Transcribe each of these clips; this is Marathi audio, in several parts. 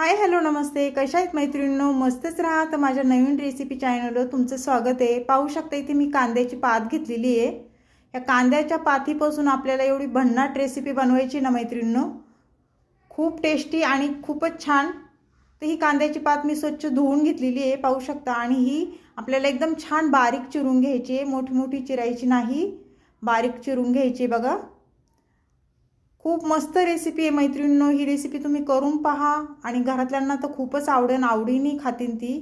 हाय हॅलो नमस्ते, कशा आहेत मैत्रिणींनो? मस्तच राहा. तर माझ्या नवीन रेसिपी चॅनलवर तुमचं स्वागत आहे. पाहू शकता इथे मी कांद्याची पात घेतलेली आहे. या कांद्याच्या पातीपासून आपल्याला एवढी भन्नाट रेसिपी बनवायची ना मैत्रिणींनो, खूप टेस्टी आणि खूपच छान. तर ही कांद्याची पात मी स्वच्छ धुवून घेतलेली आहे, पाहू शकता. आणि ही आपल्याला एकदम छान बारीक चिरून घ्यायची आहे, मोठी मोठी चिरायची नाही, बारीक चिरून घ्यायची बघा. खूप मस्त रेसिपी आहे मैत्रिणींनो. ही रेसिपी तुम्ही करून पहा आणि घरातल्यांना तर खूपच आवडीने खातील ती.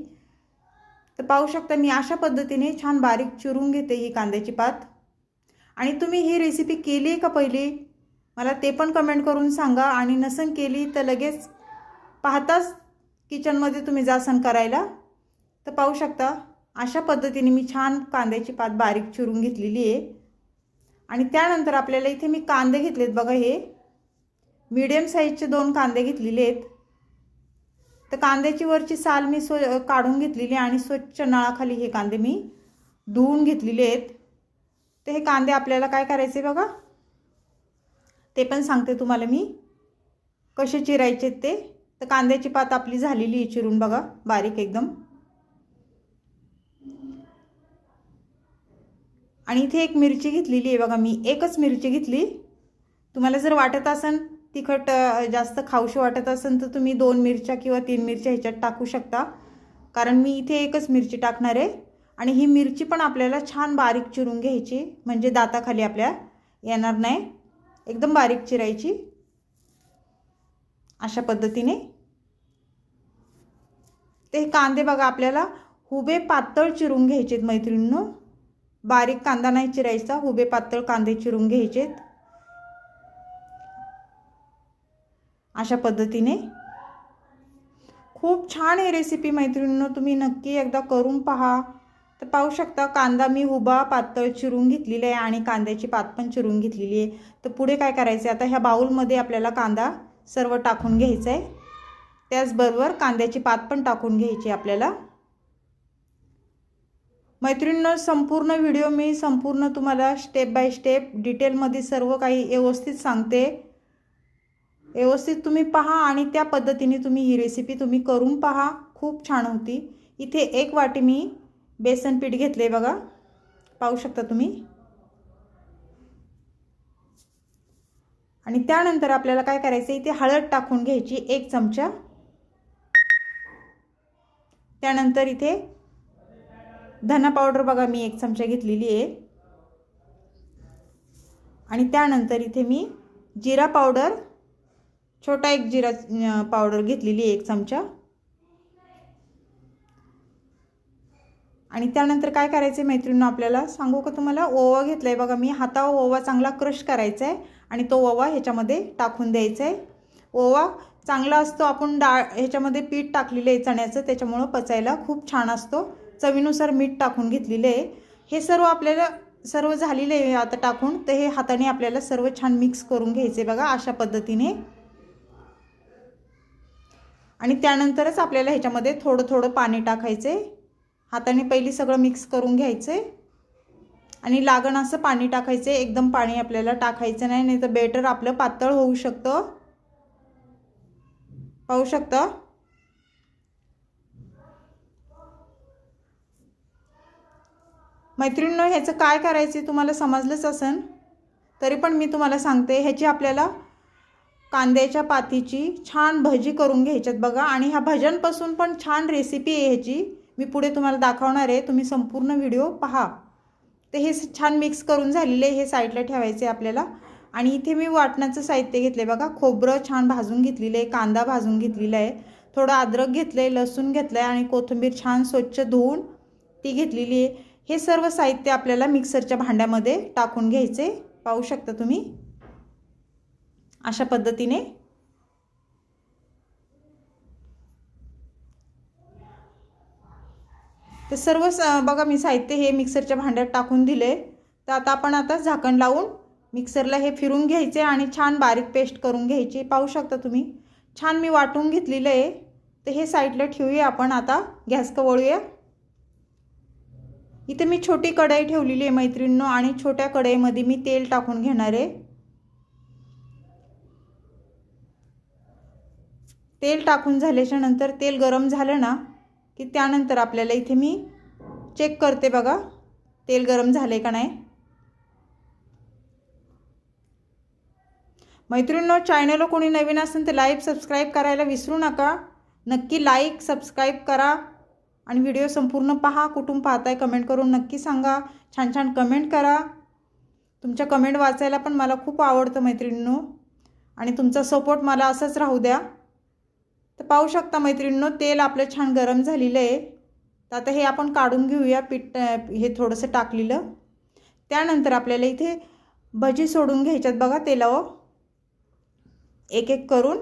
तर पाहू शकता मी अशा पद्धतीने छान बारीक चिरून घेते ही कांद्याची पात. आणि तुम्ही ही रेसिपी केली आहे का पहिली, मला ते पण कमेंट करून सांगा. आणि नसन केली तर लगेच पाहताच किचनमध्ये तुम्ही जासन करायला. तर पाहू शकता अशा पद्धतीने मी छान कांद्याची पात बारीक चिरून घेतलेली आहे. आणि त्यानंतर आपल्याला इथे मी कांदे घेतलेत बघा, हे मीडियम साईजचे 2 कांदे घेतलेले आहेत. तर कांद्याची वरची साल मी काढून घेतलेली आणि स्वच्छ नळाखाली हे कांदे मी धुवून घेतलेले आहेत. तर हे कांदे आपल्याला काय करायचे बघा, ते पण सांगते तुम्हाला मी कसे चिरायचे ते. तर कांद्याची पात आपली झालेली आहे चिरून बघा, बारीक एकदम. आणि इथे एक मिरची घेतलेली आहे बघा, मी एकच मिरची घेतली. तुम्हाला जर वाटत असेल तिखट जास्त खाऊशी वाटत असेल तर तुम्ही 2 मिरच्या किंवा 3 मिरच्या ह्याच्यात टाकू शकता, कारण मी इथे एकच मिरची टाकणार आहे. आणि ही मिरची पण आपल्याला छान बारीक चिरून घ्यायची, म्हणजे दाताखाली आपल्या येणार नाही, एकदम बारीक चिरायची अशा पद्धतीने. ते कांदे बघा आपल्याला हुबे पातळ चिरून घ्यायचेत मैत्रिणींनो, बारीक कांदा नाही चिरायचा, हुबे पातळ कांदे चिरून घ्यायचेत अशा पद्धतीने. खूप छान आहे रेसिपी मैत्रिणींनो, तुम्ही नक्की एकदा करून पहा. तर पाहू शकता कांदा मी हुबा पातळ चिरून घेतलेला आहे आणि कांद्याची पात पण चिरून घेतलेली आहे. तर पुढे काय करायचं, आता ह्या बाउलमध्ये आपल्याला कांदा सर्व टाकून घ्यायचा आहे, त्याचबरोबर कांद्याची पात पण टाकून घ्यायची आपल्याला. मैत्रिणींनो संपूर्ण व्हिडिओ मी संपूर्ण तुम्हाला स्टेप बाय स्टेप डिटेलमध्ये सर्व काही व्यवस्थित सांगते, व्यवस्थित तुम्ही पहा आणि त्या पद्धतीने तुम्ही ही रेसिपी तुम्ही करून पहा, खूप छान होती. इथे 1 वाटी मी बेसन पीठ घेतले बघा, पाहू शकता तुम्ही. आणि त्यानंतर आपल्याला काय करायचं, इथे हळद टाकून घ्यायची 1 चमचा. त्यानंतर इथे धना पावडर बघा मी 1 चमचा घेतलेली आहे. आणि त्यानंतर इथे मी जिरा पावडर, छोटा 1 जिरा पावडर घेतलेली आहे 1 चमचा. आणि त्यानंतर काय करायचं मैत्रिणींनो, आपल्याला सांगू का तुम्हाला, ओवा घेतलाय बघा मी, हातावर ओवा चांगला क्रश करायचा आहे आणि तो ओवा ह्याच्यामध्ये टाकून द्यायचा आहे. ओवा चांगला असतो, आपण डाळ ह्याच्यामध्ये पीठ टाकलेलं आहे चण्याचं, त्याच्यामुळं पचायला खूप छान असतो. चवीनुसार मीठ टाकून घेतलेलं आहे. हे सर्व आपल्याला सर्व झालेलं आहे आता टाकून. तर हे हाताने आपल्याला सर्व छान मिक्स करून घ्यायचे बघा अशा पद्धतीने. आणि त्यानंतरच आपल्याला ह्याच्यामध्ये थोडं थोडं पाणी टाकायचे, हाताने पहिली सगळं मिक्स करून घ्यायचे आणि लागण असं पाणी टाकायचे, एकदम पाणी आपल्याला टाकायचं नाही, नाही तर बेटर आपलं पातळ होऊ शकतं, पाहू शकता. मैत्रिणींनो ह्याचं काय करायचं तुम्हाला समजलंच असेल, तरी पण मी तुम्हाला सांगते. ह्याची आपल्याला कांद्याच्या पातीची छान भजी करून घ्यायच्यात बघा. आणि ह्या भज्यांपासून पण छान रेसिपी आहे ह्याची, मी पुढे तुम्हाला दाखवणार आहे, तुम्ही संपूर्ण व्हिडिओ पहा. तर हे छान मिक्स करून झालेले हे साईडला ठेवायचे आपल्याला. आणि इथे मी वाटण्याचं साहित्य घेतले बघा, खोबरं छान भाजून घेतलेलं आहे, कांदा भाजून घेतलेला आहे, थोडं अद्रक घेतलं आहे, लसूण घेतलं आहे आणि कोथिंबीर छान स्वच्छ धुवून ती घेतलेली आहे. हे सर्व साहित्य आपल्याला मिक्सरच्या भांड्यामध्ये टाकून घ्यायचे, पाहू शकता तुम्ही अशा पद्धतीने. ते सर्व बघा मी साहित्य हे मिक्सरच्या भांड्यात टाकून दिले. तर आता आपण झाकण लावून मिक्सरला हे फिरून घ्यायचे आणि छान बारीक पेस्ट करून घ्यायची, पाहू शकता तुम्ही. छान मी वाटून घेतलेलं आहे. तर हे साईडला ठेवूया आपण, आता गॅस वळूया. इथे मी छोटी कढई ठेवलेली आहे मैत्रिणींनो आणि छोट्या कढईमध्ये मी तेल टाकून घेणार आहे. तेल टाकून झाल्याच्या नंतर तेल गरम झालं ना की त्यानंतर आपल्याला इथे मी चेक करते बघा तेल गरम झाले का नाही। मैत्रिणींनो, चॅनलला कोणी नवीन असेल तर लाईक सबस्क्राईब करायला विसरू नका। नक्की लाईक सबस्क्राईब करा आणि व्हिडिओ संपूर्ण पहा। कुठून पाहताय कमेंट करून नक्की सांगा। छान छान कमेंट करा। तुमच्या कमेंट वाचायला पण मला खूप आवडतं मैत्रिणींनो, आणि तुमचा सपोर्ट मला असंच राहू द्या। तर पाहू शकता मैत्रिणींनो, तेल आपलं छान गरम झालेलं आहे। तर आता हे आपण काढून घेऊया पीठ, हे थोडंसं टाकलेलं। त्यानंतर आपल्याला इथे भजी सोडून घ्यायच्यात बघा तेलावर, एक एक करून।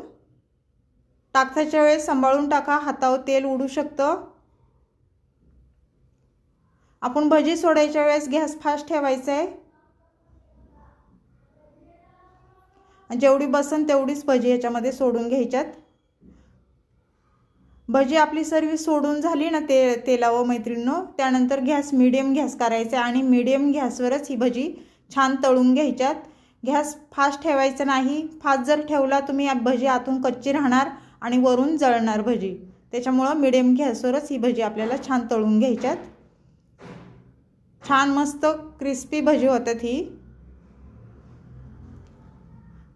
टाकताच्या वेळेस सांभाळून टाका, हातावर तेल उडू शकतं। आपण भजी सोडायच्या वेळेस गॅस फास्ट ठेवायचा आहे, आणि जेवढी बसन तेवढीच भजी याच्यामध्ये सोडून घ्यायच्यात। भजी आपली सर्व सोडून झाली ना तेलावर मैत्रिणींनो, त्यानंतर गॅस मीडियम गॅस करायचा आणि मीडियम गॅसवरच ही भजी छान तळून घ्यायच्यात। गॅस फास्ट ठेवायचा नाही, फास्ट जर ठेवला तुम्ही भजी आतून कच्ची राहणार आणि वरून जळणार भजी। त्याच्यामुळे मीडियम गॅसवरच ही भजी आपल्याला छान तळून घ्यायच्यात। छान मस्त क्रिस्पी भजी होतात ही,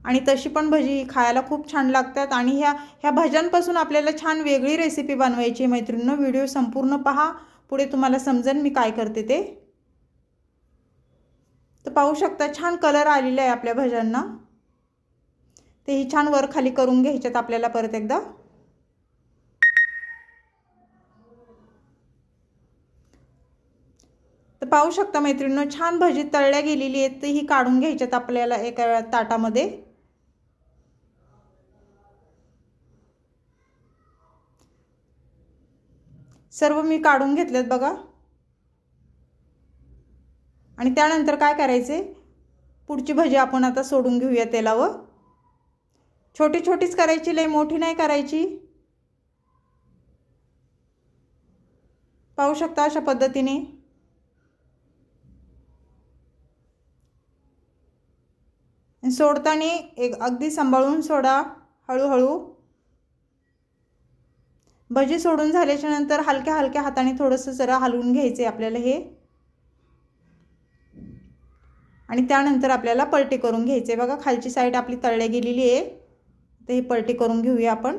आणि तशी पण भजी खायला खूप छान लागतात। आणि ह्या भज्यांपासून आपल्याला छान वेगळी रेसिपी बनवायची मैत्रिणींनो। व्हिडिओ संपूर्ण पहा, पुढे तुम्हाला समजेल मी काय करते ते। तर पाहू शकता छान कलर आलेला आहे आपल्या भज्यांना। तेही छान वर खाली करून घ्यायच्यात आपल्याला परत एकदा। तर पाहू शकता मैत्रिणींनो, छान भजी तळल्या गेलेली आहेत। तर ही काढून घ्यायच्यात आपल्याला एका ताटामध्ये। सर्व मी काढून घेतलेत बघा। आणि त्यानंतर काय करायचे, पुढची भजी आपण आता सोडून घेऊया तेलावर। छोटी छोटीच करायची, लई मोठी नाही करायची। पाहू शकता अशा पद्धतीने। सोडताना एक अगदी सांभाळून सोडा, हळूहळू। भजी सोडून झाल्याच्या नंतर हलक्या हलक्या हाताने थोडंसं जरा हलवून घ्यायचे आपल्याला हे, आणि त्यानंतर आपल्याला पलटी करून घ्यायचे बघा। खालची साईड आपली तळल्या गेलेली आहे, तर ही पलटी करून घेऊया आपण।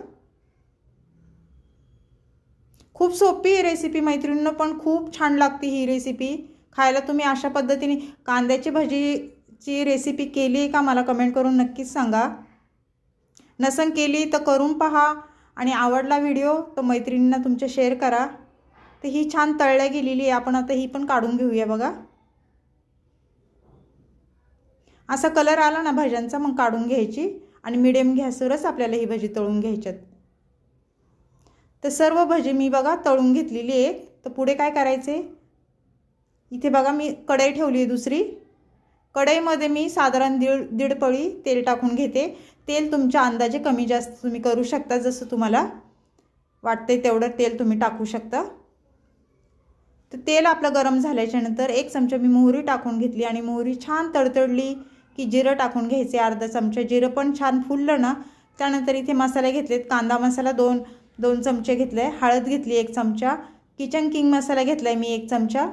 खूप सोपी रेसिपी मैत्रिणींनो, पण खूप छान लागते ही रेसिपी खायला। तुम्ही अशा पद्धतीने कांद्याची भजीची रेसिपी केली आहे का मला कमेंट करून नक्कीच सांगा। नसन केली तर करून पहा, आणि आवडला व्हिडिओ तर मैत्रिणींना तुमच्या शेअर करा। तर ही छान तळल्या गेलेली आहे, आपण आता ही पण काढून घेऊया बघा। असा कलर आला ना भज्यांचा मग काढून घ्यायची, आणि मीडियम गॅसवरच आपल्याला ही भजी तळून घ्यायच्यात। तर सर्व भजी मी बघा तळून घेतलेली आहे। तर पुढे काय करायचे, इथे बघा मी कढई ठेवली आहे दुसरी। कढईमध्ये मी साधारण दीड पळी तेल टाकून घेते। तेल तुमच्या अंदाजे कमी जास्त तुम्ही करू शकता, जसं तुम्हाला वाटते तेवढं तेल तुम्ही टाकू शकता। तर तेल आपलं गरम झाल्याच्या नंतर एक चमचा मी मोहरी टाकून घेतली, आणि मोहरी छान तडतडली की जिरं टाकून घ्यायचे अर्धा चमचा। जिरं पण छान फुललं ना, त्यानंतर इथे मसाले घेतलेत। कांदा मसाला दोन चमचे घेतले, हळद घेतली 1 चमचा, किचन किंग मसाला घेतलाय मी 1 चमचा।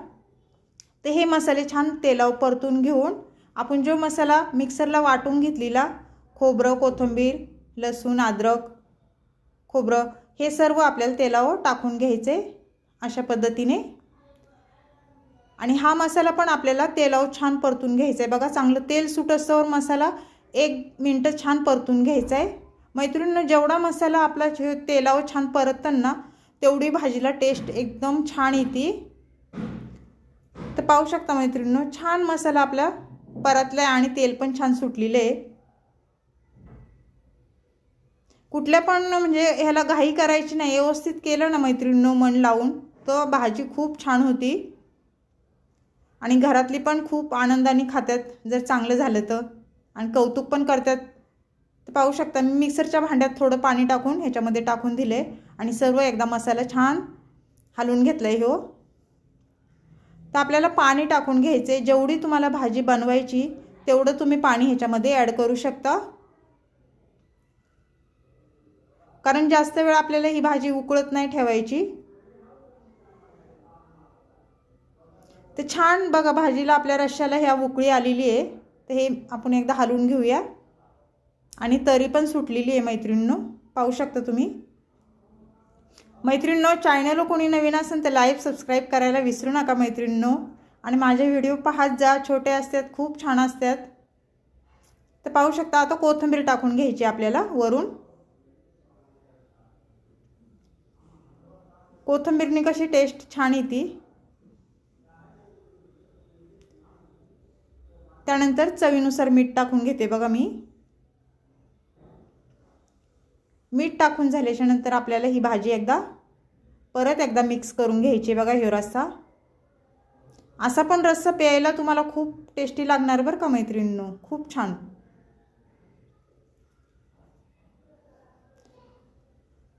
तर हे मसाले छान तेलावर परतून घेऊन आपण जो मसाला मिक्सरला वाटून घेतलेला, खोबरं, कोथिंबीर, लसूण, अद्रक, खोबरं, हे सर्व आपल्याला तेलावर टाकून घ्यायचे अशा पद्धतीने। आणि हा मसाला पण आपल्याला तेलावर छान परतून घ्यायचा आहे बघा। चांगलं तेल सुटस्तवर मसाला 1 मिनिट छान परतून घ्यायचा आहे मैत्रिणींनो। जेवढा मसाला आपला तेलावर छान परततं ना, तेवढी भाजीला टेस्ट एकदम छान येते। तर पाहू शकता मैत्रिणींनो, छान मसाला आपला परतलाय आणि तेल पण छान सुटलेलं आहे। कुठल्या पण म्हणजे ह्याला घाई करायची नाही, व्यवस्थित केलं ना मैत्रिणींनो मन लावून, तर भाजी खूप छान होती, आणि घरातली पण खूप आनंदाने खातात जर चांगलं झालं तर, आणि कौतुक पण करतात। तर पाहू शकता मी मिक्सरच्या भांड्यात थोडं पाणी टाकून ह्याच्यामध्ये टाकून दिले, आणि सर्व एकदा मसाला छान हलवून घेतलाय हो। तर आपल्याला पाणी टाकून घ्यायचे, जेवढी तुम्हाला भाजी बनवायची तेवढं तुम्ही पाणी ह्याच्यामध्ये ॲड करू शकता। कारण जास्त वेळ आपल्याला ही भाजी उकळत नाही ठेवायची। ते छान बघा भाजीला आपल्या रश्श्याला ह्या उकळी आलेली आहे। तर हे आपण एकदा हलवून घेऊया आणि तरी पण सुटलेली आहे मैत्रिणींनो, पाहू शकता तुम्ही। मैत्रिणींनो, चॅनल कोणी नवीन असेल तर लाईक सबस्क्राईब करायला विसरू नका मैत्रिणींनो, आणि माझे व्हिडिओ पाहत जा, छोटे असतात खूप छान असतात। तर पाहू शकता आता कोथिंबीर टाकून घ्यायची आपल्याला वरून। कोथिंबीरने कशी टेस्ट छान येते। त्यानंतर चवीनुसार मीठ टाकून घेते बघा मी। मीठ टाकून झाल्याच्या नंतर आपल्याला ही भाजी परत एकदा मिक्स करून घ्यायची बघा। ह्यो रस्सा असा पण रस्सा प्यायला तुम्हाला खूप टेस्टी लागणार बरं का मैत्रिणींनो, खूप छान।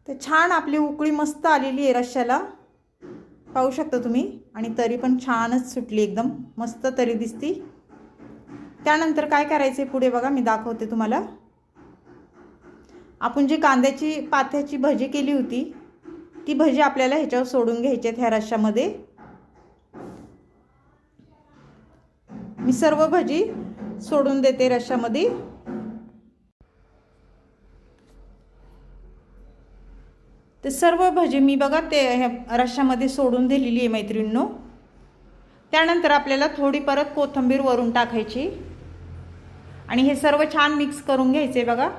तर छान आपली उकळी मस्त आलेली आहे रश्श्याला, पाहू शकता तुम्ही, आणि तरी पण छानच सुटली, एकदम मस्त तरी दिसती। त्यानंतर काय करायचे पुढे बघा, मी दाखवते तुम्हाला। आपण जी कांद्याची पाथ्याची भजी केली होती ती भजी आपल्याला ह्याच्यावर सोडून घ्यायची आहे ह्या रश्श्यामध्ये। मी सर्व भजी सोडून देते रश्श्यामध्ये। ते सर्व भजी मी बघा ते रश्श्यामध्ये सोडून दिलेली आहे मैत्रिणींनो। त्यानंतर आपल्याला थोडी परत कोथिंबीर वरून टाकायची आणि हे सर्व छान मिक्स करून घ्यायचे बघा।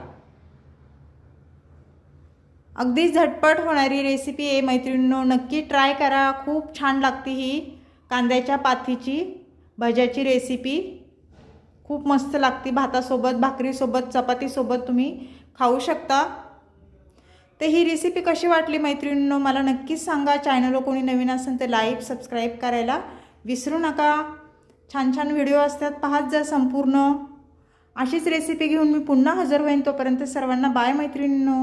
अगदी झटपट होणारी रेसिपी आहे मैत्रिणींनो, नक्की ट्राय करा, खूप छान लागते ही कांद्याच्या पाथीची भज्याची रेसिपी, खूप मस्त लागते। भातासोबत, भाकरीसोबत, चपातीसोबत तुम्ही खाऊ शकता। तर ही रेसिपी कशी वाटली मैत्रिणींनो मला नक्कीच सांगा। चॅनलला कोणी नवीन असेल तर लाईक सबस्क्राईब करायला विसरू नका। छान छान व्हिडिओ असतात, पाहत जा संपूर्ण। अशीच रेसिपी घेऊन मी पुन्हा हजर होईन, तोपर्यंत सर्वांना बाय मैत्रिणींनो।